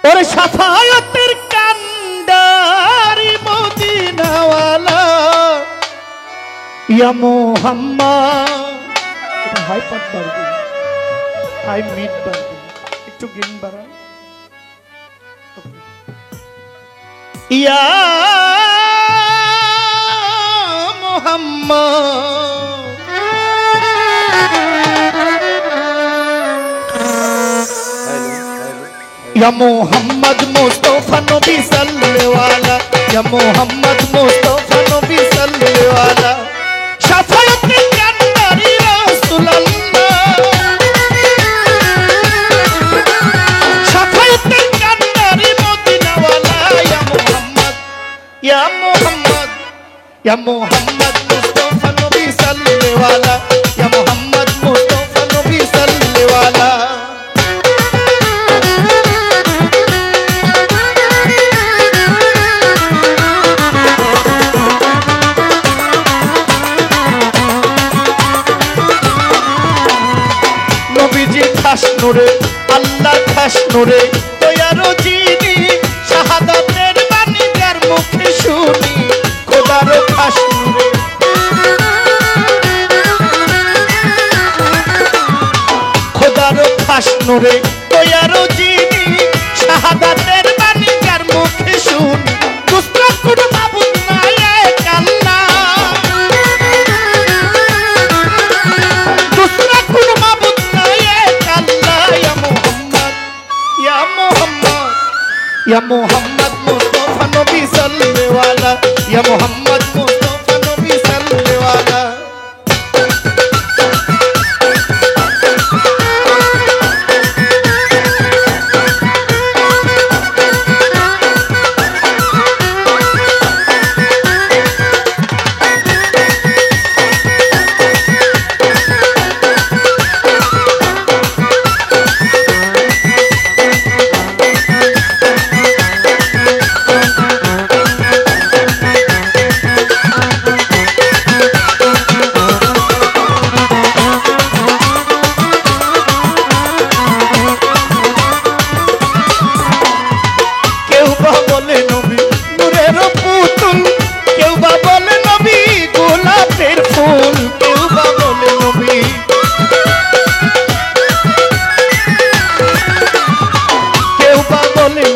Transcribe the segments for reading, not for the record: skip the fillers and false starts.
ওর শাফায়াতের কান্ডারি মদিনাওয়ালা ইয়া মুহাম্মদ। হাই পাট বাড়বে, হাই মিড বাড়বে, একটু গেইন বাড়া। ইয়া মুহাম্মদ या मोहम्मद मुस्तफा नबी सल्लल्लाहु अलैहि या मोहम्मद मुस्तफा नबी सल्लल्लाहु अलैहि शफाअत करनारी रसूल अल्लाह शफाअत करनारी मदीना वाला या मोहम्मद या मोहम्मद या मोहम्मद मुस्तफा नबी सल्लल्लाहु अलैहि या मोहम्मद मुस्तफा नबी सल्लल्लाहु अलैहि খাস নূরে আল্লাহ খাস নূরে দয়ারো যিনি শাহাদাতের বাণী যার মুখে শুনি খোদারো খাস নূরে খোদারো খাস নূরে দয়ারো যিনি শাহাদাতের বাণী যার মুখে শুনি দুসরা কোন মাবুদ নাই এক আল্লাহ দুসরা কোন মাবুদ या मोहम्मद मुस्तफा नबी सल्लल्लाहु अलैहि या मोहम्मद मुस्तफा नबी सल्लल्लाहु अलैहि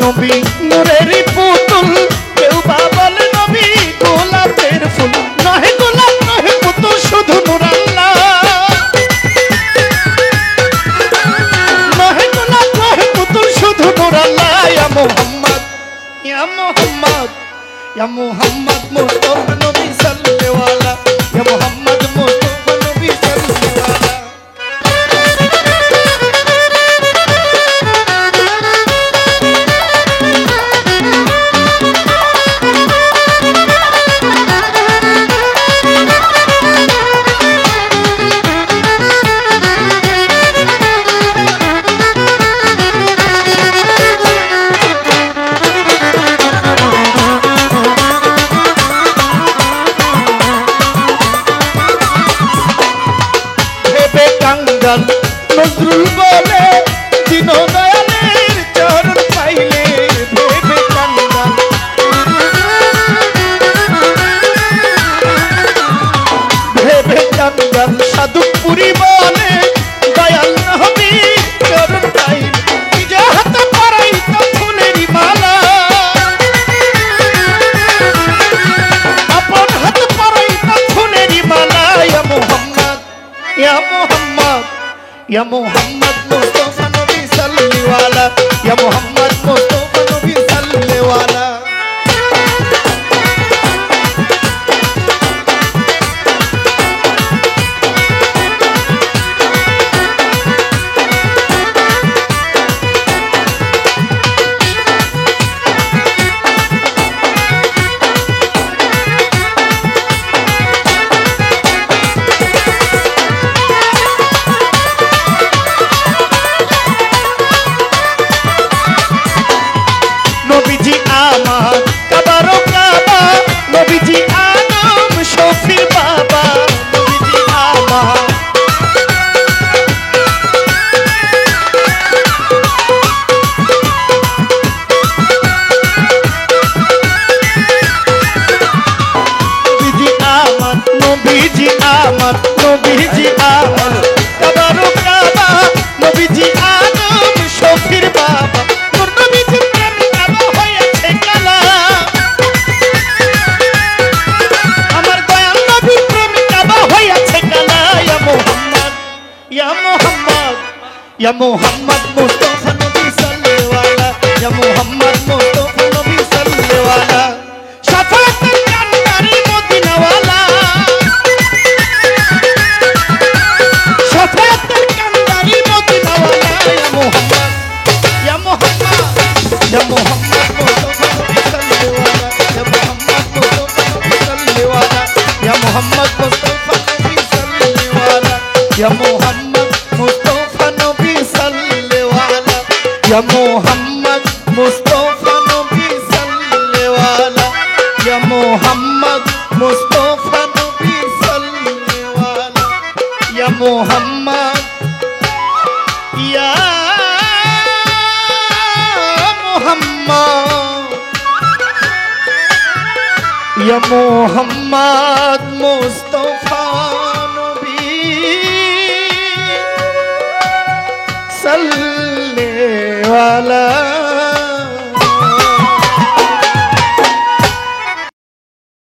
নবী নূরেরই পুতুল কেউ বা বলে নবী গোলাপের ফুল নহে গোলাপ নহে পুতুল শুধু নূর আল্লাহ নহে গোলাপ নহে পুতুল শুধু নূর আল্লাহ ইয়া মুহাম্মদ ইয়া মুহাম্মদ ইয়া মুহাম্মদ মুস্তফা নবী সাল্লাল্লাহু আলাইহি ইয়া মুহাম্মদ মুস্তফা নবী সাল্লাল্লাহু আলাইহি নবীজি আমার কাবারও কাবা নবীজি আদম শফির বাবা নূর নবীজি প্রেম কাবা হয়েছে কালা আমার দয়াল নবীর প্রেম কাবা হয়েছে কালা ইয়া মুহাম্মদ ইয়া মুহাম্মদ ইয়া মুহাম্মদ মুস্তাফা নবী সাল্লাল্লাহু আলাইহি ইয়া মুহাম্মদ মুস্তাফা নবী সাল্লাল্লাহু আলাইহি শাফাআতের কান্ডারি মদিনাওয়ালা শাফাআতের কান্ডারি মদিনাওয়ালা ইয়া মুহাম্মদ ইয়া মুহাম্মদ মুস্তাফা নবী সাল্লাল্লাহু আলাইহি ইয়া মুহাম্মদ মুস্তাফা নবী সাল্লাল্লাহু আলাইহি ইয়া মুহাম্মদ মুস্তাফা নবী সাল্লাল্লাহু আলাইহি ইয়া মুহাম্মদ মুস্তাফা নবী সাল্লাল্লাহু আলাইহি ইয়া মুহাম্মদ মুস্তাফা নবী সাল্লাল্লাহু আলাইহি ইয়া মুহাম্মদ ইয়া মুহাম্মদ ইয়া মুহাম্মদ মুস্তাফা নবী সাল্লাল্লাহু আলাইহি